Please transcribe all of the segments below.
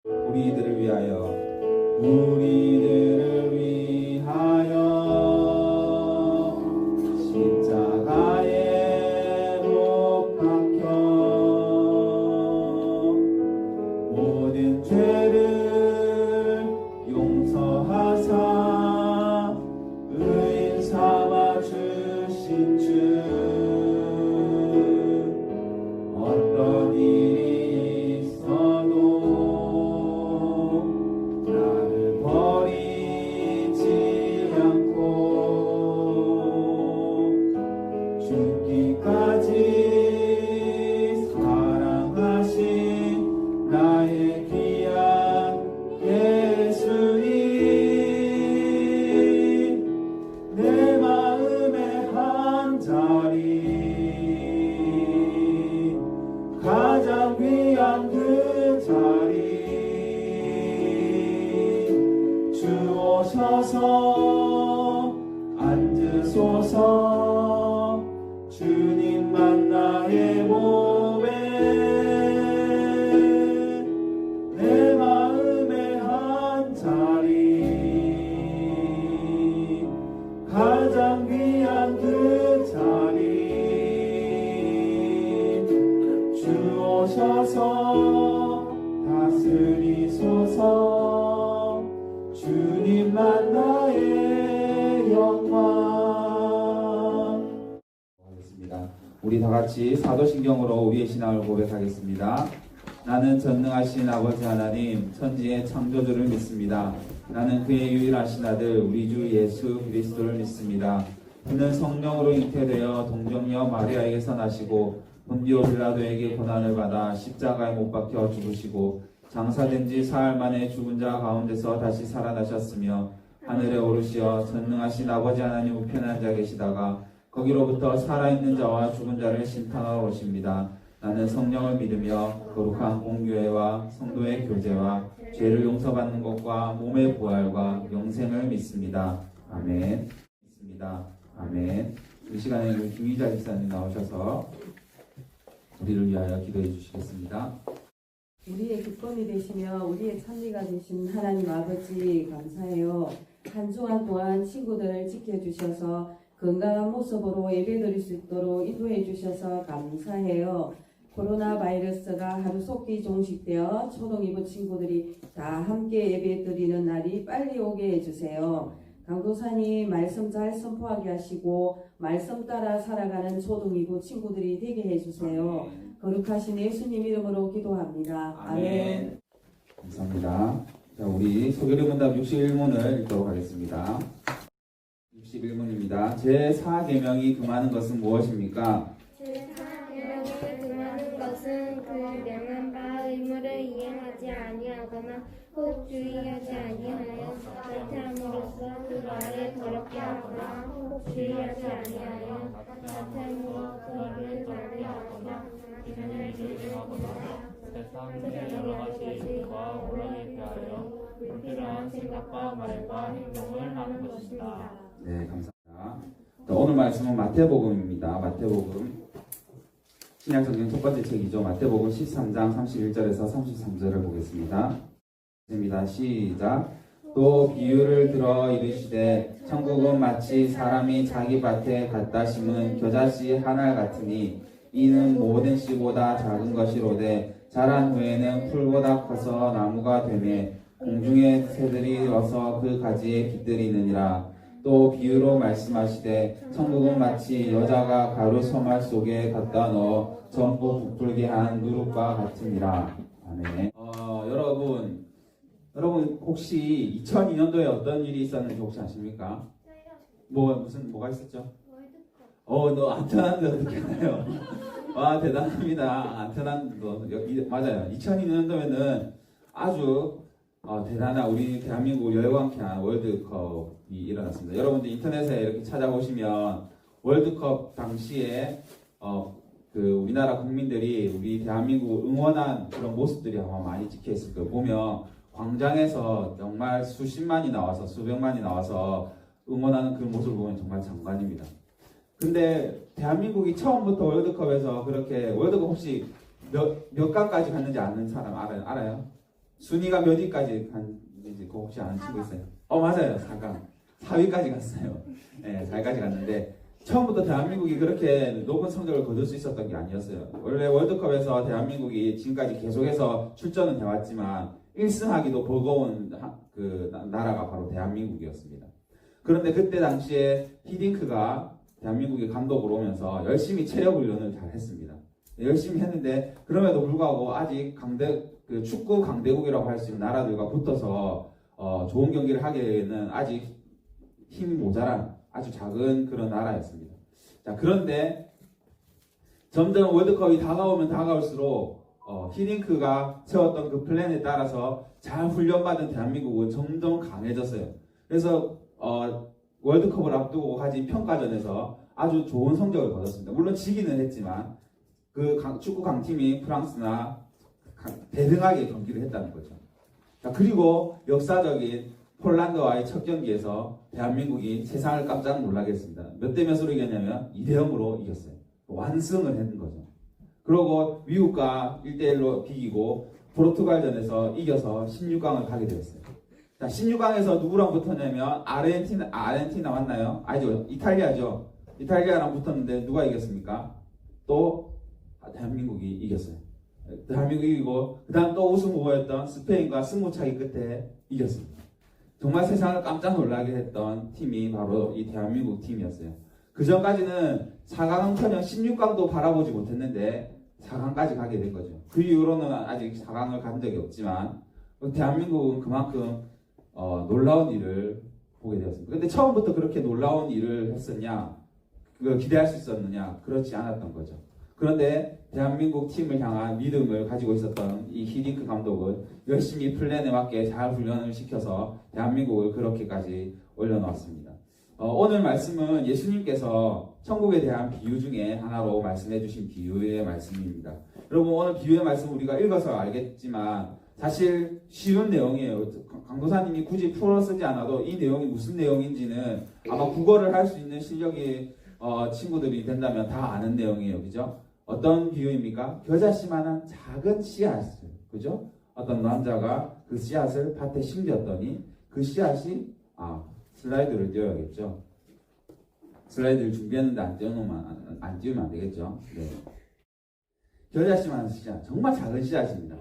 우리들을 위하여 우리들을 위하여 십자가에 못 박혀 모든 죄를 용서하사 의인 삼아 주신 주 어떤 일이 있어도 나를 버리지 않고 죽기까지 사랑하신 나의 귀한 예수님 내 마음의 한 자리 가장 귀한 그 자리 주 오셔서 앉으소서 주님만 나의 몸에 내 마음의 한 자리 가장 귀한 그 자리 주 오셔서 다스리소서 주님만 나의 영광. 하겠습니다. 우리 다 같이 사도신경으로 우리의 신앙을 고백하겠습니다. 나는 전능하신 아버지 하나님 천지의 창조주를 믿습니다. 나는 그의 유일하신 아들 우리 주 예수 그리스도를 믿습니다. 그는 성령으로 잉태되어 동정녀 마리아에게서 나시고 본디오 빌라도에게 고난을 받아 십자가에 못 박혀 죽으시고 장사된 지 사흘 만에 죽은 자 가운데서 다시 살아나셨으며 하늘에 오르시어 전능하신 아버지 하나님 우편에 앉아 계시다가 거기로부터 살아있는 자와 죽은 자를 심판하러 오십니다. 나는 성령을 믿으며 거룩한 공교회와 성도의 교제와 죄를 용서받는 것과 몸의 부활과 영생을 믿습니다. 아멘. 믿습니다. 아멘. 이 시간에 김희자 집사님 나오셔서 우리를 위하여 기도해 주시겠습니다. 우리의 기쁨이 되시며 우리의 찬미가 되신 하나님 아버지 감사해요. 한 주간 동안 친구들을 지켜주셔서 건강한 모습으로 예배드릴 수 있도록 인도해 주셔서 감사해요. 코로나 바이러스가 하루속히 종식되어 초등 2부 친구들이 다 함께 예배드리는 날이 빨리 오게 해주세요. 강도사님 말씀 잘 선포하게 하시고 말씀 따라 살아가는 초등 2부 친구들이 되게 해주세요. 거룩하신 예수님 이름으로 기도합니다. 아멘. 감사합니다. 자, 우리 소개문답 61문을 읽도록 하겠습니다. 61문입니다. 제4계명이 금하는 것은 무엇입니까? 제4계명이 금하는 것은 그 명한 바 의무를 이행하지 아니하거나 혹 주의하지 아니하여 나타함으로써 그 말을 더럽게 하거나 혹 주의하지 아니하여 나타함으로써 그를 더럽게 이는 질증하거나 세상 여러 가지 일과 오랑에 대하여 불필요한 생각과 말과 행동을 하는 것이다. 네, 감사합니다. 자, 오늘 말씀은 마태복음입니다. 마태복음 신약성경 첫 번째 책이죠. 마태복음 13장 31절에서 33절을 보겠습니다. 시작. 또 비유를 들어 이르시되 천국은 마치 사람이 자기 밭에 갖다 심은 겨자씨 하나 같으니 이는 모든 씨보다 작은 것이로되 자란 후에는 풀보다 커서 나무가 되매 공중의 새들이 와서 그 가지에 깃들이느니라. 또 비유로 말씀하시되 천국은 마치 여자가 가루 소말 속에 갖다 넣어 전부 부풀게 한 누룩과 같으니라. 아멘. 여러분 혹시 2002년도에 어떤 일이 있었는지 혹시 아십니까? 뭐가 있었죠? 너 안테나인데 어떻게 알아요? 와, 대단합니다. 안테나도 맞아요. 2002년도에는 아주 대단한 우리 대한민국 열광케 한 월드컵이 일어났습니다. 여러분들 인터넷에 이렇게 찾아보시면 월드컵 당시에 그 우리나라 국민들이 우리 대한민국 응원한 그런 모습들이 아마 많이 찍혀 있을 거예요. 보면 광장에서 정말 수십만이 나와서 수백만이 나와서 응원하는 그 모습을 보면 정말 장관입니다. 근데 대한민국이 처음부터 월드컵에서 그렇게 월드컵 혹시 몇 강까지 갔는지 아는 사람 알아요? 순위가 몇 위까지 간지 그거 혹시 아는 친구 있어요? 맞아요. 4강. 4위까지 갔어요. 네, 4위까지 갔는데 처음부터 대한민국이 그렇게 높은 성적을 거둘 수 있었던 게 아니었어요. 원래 월드컵에서 대한민국이 지금까지 계속해서 출전은 해왔지만 1승하기도 버거운 나라가 바로 대한민국이었습니다. 그런데 그때 당시에 히딩크가 대한민국의 감독으로 오면서 열심히 체력 훈련을 잘 했습니다. 열심히 했는데 그럼에도 불구하고 아직 축구 강대국이라고 할 수 있는 나라들과 붙어서 좋은 경기를 하기에는 아직 힘이 모자란 아주 작은 그런 나라였습니다. 자, 그런데 점점 월드컵이 다가오면 다가올수록 히딩크가 세웠던 그 플랜에 따라서 잘 훈련받은 대한민국은 점점 강해졌어요. 그래서 월드컵을 앞두고 가진 평가전에서 아주 좋은 성적을 거뒀습니다. 물론 지기는 했지만 그 축구 강팀이 프랑스나 대등하게 경기를 했다는 거죠. 자, 그리고 역사적인 폴란드와의 첫 경기에서 대한민국이 세상을 깜짝 놀라게 했습니다. 몇 대 몇으로 이겼냐면 2대 0으로 이겼어요. 완승을 했는 거죠. 그리고 미국과 1대1로 비기고 포르투갈전에서 이겨서 16강을 가게 되었어요. 자, 16강에서 누구랑 붙었냐면 아르헨티나 맞나요? 아니죠. 이탈리아죠. 이탈리아랑 붙었는데 누가 이겼습니까? 또 대한민국이 이겼어요. 대한민국이 이기고 그 다음 또 우승 후보였던 스페인과 승부차기 끝에 이겼습니다. 정말 세상을 깜짝 놀라게 했던 팀이 바로 이 대한민국 팀이었어요. 그 전까지는 4강은커녕 16강도 바라보지 못했는데 4강까지 가게 된 거죠. 그 이후로는 아직 4강을 간 적이 없지만 대한민국은 그만큼 놀라운 일을 보게 되었습니다. 근데 처음부터 그렇게 놀라운 일을 했었냐? 그걸 기대할 수 있었느냐? 그렇지 않았던 거죠. 그런데 대한민국 팀을 향한 믿음을 가지고 있었던 이 히딩크 감독은 열심히 플랜에 맞게 잘 훈련을 시켜서 대한민국을 그렇게까지 올려놓았습니다. 오늘 말씀은 예수님께서 천국에 대한 비유 중에 하나로 말씀해 주신 비유의 말씀입니다. 여러분 오늘 비유의 말씀 우리가 읽어서 알겠지만 사실 쉬운 내용이에요. 강도사님이 굳이 풀어 쓰지 않아도 이 내용이 무슨 내용인지는 아마 국어를 할 수 있는 실력이 친구들이 된다면 다 아는 내용이에요. 그죠? 어떤 비유입니까? 겨자씨만한 작은 씨앗을, 그죠? 어떤 남자가 그 씨앗을 밭에 심겼더니 그 씨앗이, 슬라이드를 띄워야겠죠? 슬라이드를 준비했는데 안 띄우면 안 되겠죠? 네. 겨자씨만한 씨앗, 정말 작은 씨앗입니다.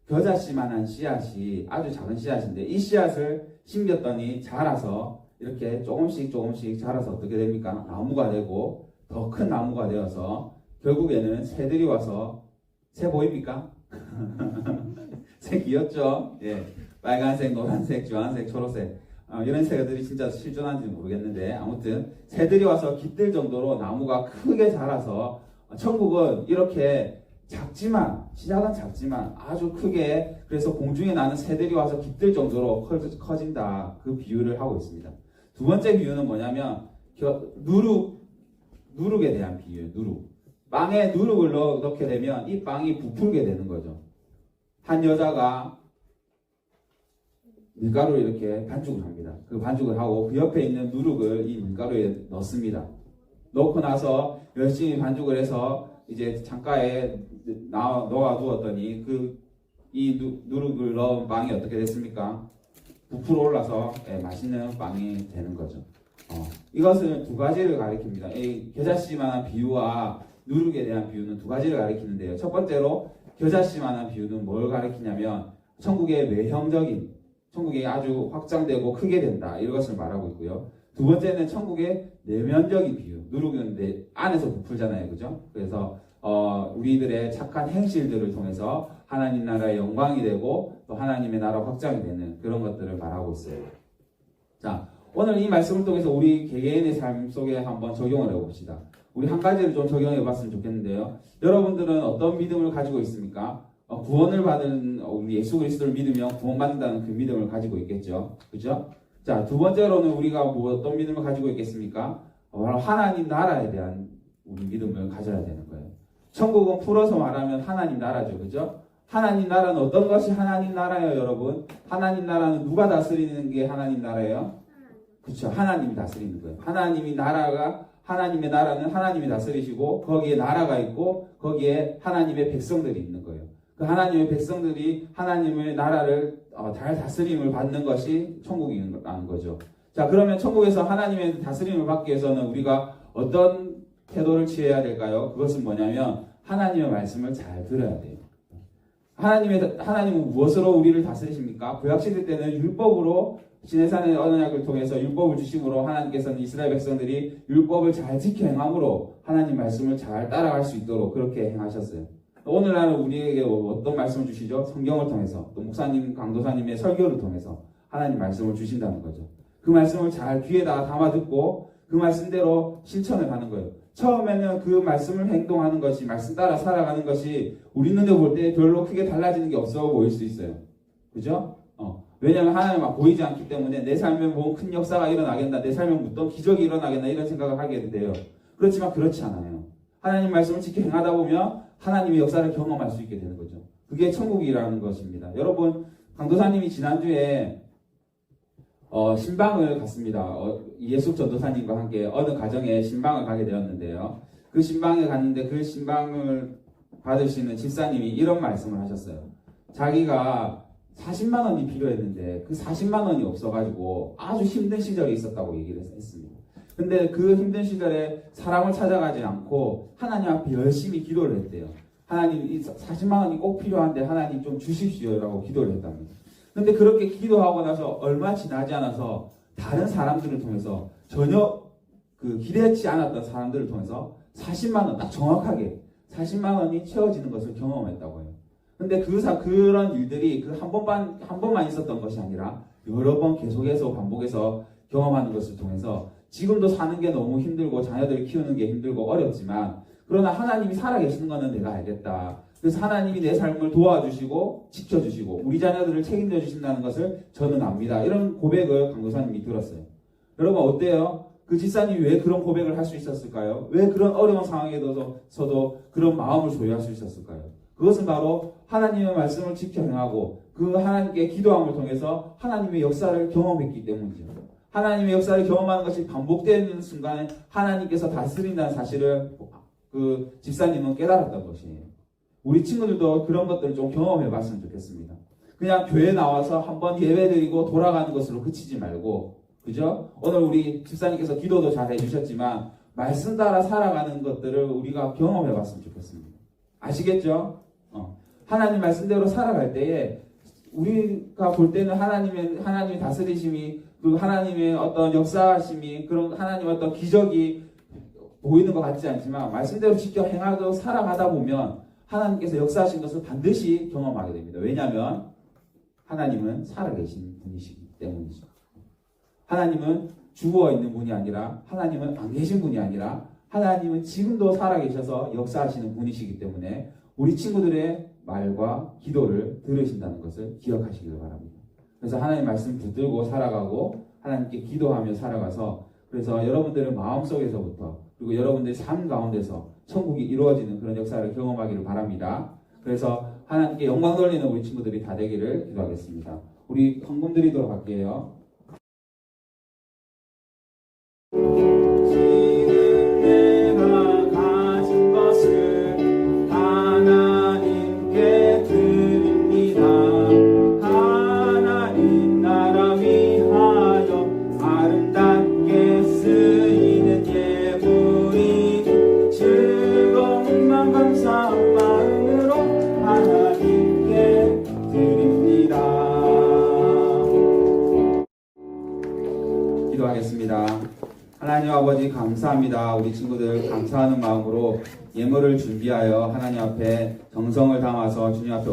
겨자씨만한 씨앗이 아주 작은 씨앗인데 이 씨앗을 심겼더니 자라서 이렇게 조금씩 자라서 어떻게 됩니까? 나무가 되고 더 큰 나무가 되어서 결국에는 새들이 와서 새 보입니까? 새 귀엽죠? 예. 빨간색, 노란색, 주황색, 초록색 이런 새들이 진짜 실존한지 모르겠는데 아무튼 새들이 와서 깃들 정도로 나무가 크게 자라서 천국은 이렇게 시작은 작지만 아주 크게 그래서 공중에 나는 새들이 와서 깃들 정도로 커진다. 그 비유를 하고 있습니다. 두 번째 비유는 뭐냐면 누룩에 대한 비유예요. 빵에 누룩을 넣게 되면 이 빵이 부풀게 되는 거죠. 한 여자가 밀가루를 이렇게 반죽을 합니다. 그 반죽을 하고 그 옆에 있는 누룩을 이 밀가루에 넣습니다. 넣고 나서 열심히 반죽을 해서 이제 창가에 놓아두었더니 이 누룩을 넣은 빵이 어떻게 됐습니까? 부풀어 올라서 맛있는 빵이 되는 거죠. 이것은 두 가지를 가리킵니다. 이 겨자씨만한 비유와 누룩에 대한 비유는 두 가지를 가리키는데요. 첫 번째로 겨자씨만한 비유는 뭘 가리키냐면 천국의 외형적인, 천국이 아주 확장되고 크게 된다 이것을 말하고 있고요. 두 번째는 천국의 내면적인 비유. 누룩은 내 안에서 부풀잖아요, 그죠? 그래서 우리들의 착한 행실들을 통해서 하나님 나라의 영광이 되고 또 하나님의 나라 확장이 되는 그런 것들을 말하고 있어요. 자, 오늘 이 말씀을 통해서 우리 개개인의 삶 속에 한번 적용을 해봅시다. 우리 한 가지를 좀 적용해 봤으면 좋겠는데요. 여러분들은 어떤 믿음을 가지고 있습니까? 구원을 받은 우리 예수 그리스도를 믿으면 구원받는다는 그 믿음을 가지고 있겠죠. 그죠? 자, 두 번째로는 우리가 어떤 믿음을 가지고 있겠습니까? 바로 하나님 나라에 대한 우리 믿음을 가져야 되는 거예요. 천국은 풀어서 말하면 하나님 나라죠. 그죠? 하나님 나라는 어떤 것이 하나님 나라예요, 여러분? 하나님 나라는 누가 다스리는 게 하나님 나라예요? 그렇죠. 하나님이 다스리는 거예요. 하나님의 나라는 하나님이 다스리시고 거기에 나라가 있고 거기에 하나님의 백성들이 있는 거예요. 그 하나님의 백성들이 하나님의 나라를 잘 다스림을 받는 것이 천국이라는 거죠. 자, 그러면 천국에서 하나님의 다스림을 받기 위해서는 우리가 어떤 태도를 취해야 될까요? 그것은 뭐냐면 하나님의 말씀을 잘 들어야 돼요. 하나님은 무엇으로 우리를 다스리십니까? 구약시대 때는 율법으로 시내산의 언약을 통해서 율법을 주심으로 하나님께서는 이스라엘 백성들이 율법을 잘 지켜 행함으로 하나님 말씀을 잘 따라갈 수 있도록 그렇게 행하셨어요. 오늘날은 우리에게 어떤 말씀을 주시죠? 성경을 통해서, 또 목사님, 강도사님의 설교를 통해서 하나님 말씀을 주신다는 거죠. 그 말씀을 잘 귀에다가 담아 듣고 그 말씀대로 실천을 하는 거예요. 처음에는 그 말씀을 행동하는 것이, 말씀 따라 살아가는 것이 우리 눈에 볼 때 별로 크게 달라지는 게 없어 보일 수 있어요. 그죠? 왜냐하면 하나님 막 보이지 않기 때문에 내 삶에 뭐 큰 역사가 일어나겠나, 내 삶에 어떤 기적이 일어나겠나 이런 생각을 하게 돼요. 그렇지만 그렇지 않아요. 하나님 말씀을 지켜 행하다 보면 하나님의 역사를 경험할 수 있게 되는 거죠. 그게 천국이라는 것입니다. 여러분, 강도사님이 지난주에 신방을 갔습니다. 예숙 전도사님과 함께 어느 가정에 신방을 가게 되었는데요. 그 신방에 갔는데 그 신방을 받으시는 집사님이 이런 말씀을 하셨어요. 자기가 40만 원이 필요했는데 그 40만 원이 없어가지고 아주 힘든 시절이 있었다고 얘기를 했습니다. 근데 그 힘든 시절에 사람을 찾아가지 않고 하나님 앞에 열심히 기도를 했대요. 하나님, 이 40만 원이 꼭 필요한데 하나님 좀 주십시오라고 기도를 했답니다. 근데 그렇게 기도하고 나서 얼마 지나지 않아서 다른 사람들을 통해서 전혀 기대치 않았던 사람들을 통해서 40만 원, 딱 정확하게 40만 원이 채워지는 것을 경험했다고 해요. 근데 그런 일들이 한 번만 있었던 것이 아니라 여러 번 계속해서 반복해서 경험하는 것을 통해서 지금도 사는 게 너무 힘들고 자녀들 키우는 게 힘들고 어렵지만 그러나 하나님이 살아계시는 것은 내가 알겠다. 그래서 하나님이 내 삶을 도와주시고 지켜주시고 우리 자녀들을 책임져 주신다는 것을 저는 압니다. 이런 고백을 강도사님이 들었어요. 여러분 어때요? 그 집사님이 왜 그런 고백을 할 수 있었을까요? 왜 그런 어려운 상황에서도 그런 마음을 소유할 수 있었을까요? 그것은 바로 하나님의 말씀을 지켜 행하고 그 하나님께 기도함을 통해서 하나님의 역사를 경험했기 때문이죠. 하나님의 역사를 경험하는 것이 반복되는 순간에 하나님께서 다스린다는 사실을 그 집사님은 깨달았던 것이에요. 우리 친구들도 그런 것들을 좀 경험해 봤으면 좋겠습니다. 그냥 교회 나와서 한번 예배드리고 돌아가는 것으로 그치지 말고, 그죠? 오늘 우리 집사님께서 기도도 잘 해주셨지만 말씀 따라 살아가는 것들을 우리가 경험해 봤으면 좋겠습니다. 아시겠죠? 하나님 말씀대로 살아갈 때에 우리가 볼 때는 하나님의 다스리심이, 그 하나님의 어떤 역사하심이, 그런 하나님의 어떤 기적이 보이는 것 같지 않지만 말씀대로 지켜 행하고 살아가다 보면 하나님께서 역사하신 것을 반드시 경험하게 됩니다. 왜냐하면 하나님은 살아계신 분이시기 때문이죠. 하나님은 죽어 있는 분이 아니라, 하나님은 안 계신 분이 아니라 하나님은 지금도 살아계셔서 역사하시는 분이시기 때문에 우리 친구들의 말과 기도를 들으신다는 것을 기억하시길 바랍니다. 그래서 하나님 말씀 붙들고 살아가고 하나님께 기도하며 살아가서, 그래서 여러분들의 마음속에서부터 그리고 여러분들의 삶 가운데서 천국이 이루어지는 그런 역사를 경험하기를 바랍니다. 그래서 하나님께 영광 돌리는 우리 친구들이 다 되기를 기도하겠습니다. 우리 헌금 드리도록 할게요. 기도하겠습니다. 하나님 아버지 감사합니다. 우리 친구들 감사하는 마음으로 예물을 준비하여 하나님 앞에 정성을 담아서 주님 앞에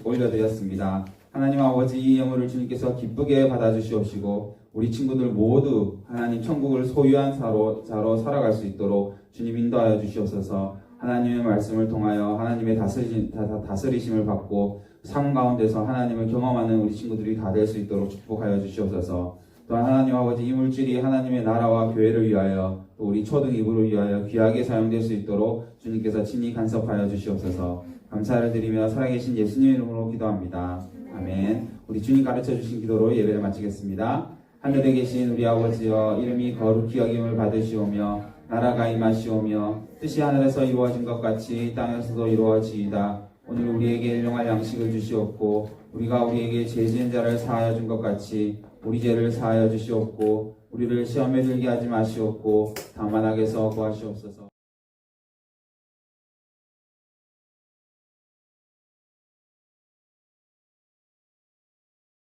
올려드렸습니다. 하나님 아버지 이 예물을 주님께서 기쁘게 받아주시옵시고 우리 친구들 모두 하나님 천국을 소유한 자로 살아갈 수 있도록 주님 인도하여 주시옵소서. 하나님의 말씀을 통하여 하나님의 다스리심을 받고 삶 가운데서 하나님을 경험하는 우리 친구들이 다 될 수 있도록 축복하여 주시옵소서. 또한 하나님 아버지 이 물질이 하나님의 나라와 교회를 위하여 또 우리 초등 이부를 위하여 귀하게 사용될 수 있도록 주님께서 친히 간섭하여 주시옵소서. 감사를 드리며 살아계신 예수님 이름으로 기도합니다. 아멘. 우리 주님 가르쳐 주신 기도로 예배를 마치겠습니다. 하늘에 계신 우리 아버지여, 이름이 거룩히 여김을 받으시오며 나라가 임하시오며 뜻이 하늘에서 이루어진 것 같이 땅에서도 이루어지이다. 오늘 우리에게 일용할 양식을 주시옵고 우리가 우리에게 죄 지은 자를 사하여 준 것 같이 우리 죄를 사하여 주시옵고 우리를 시험에 들게 하지 마시옵고 다만 악에서 구하시옵소서.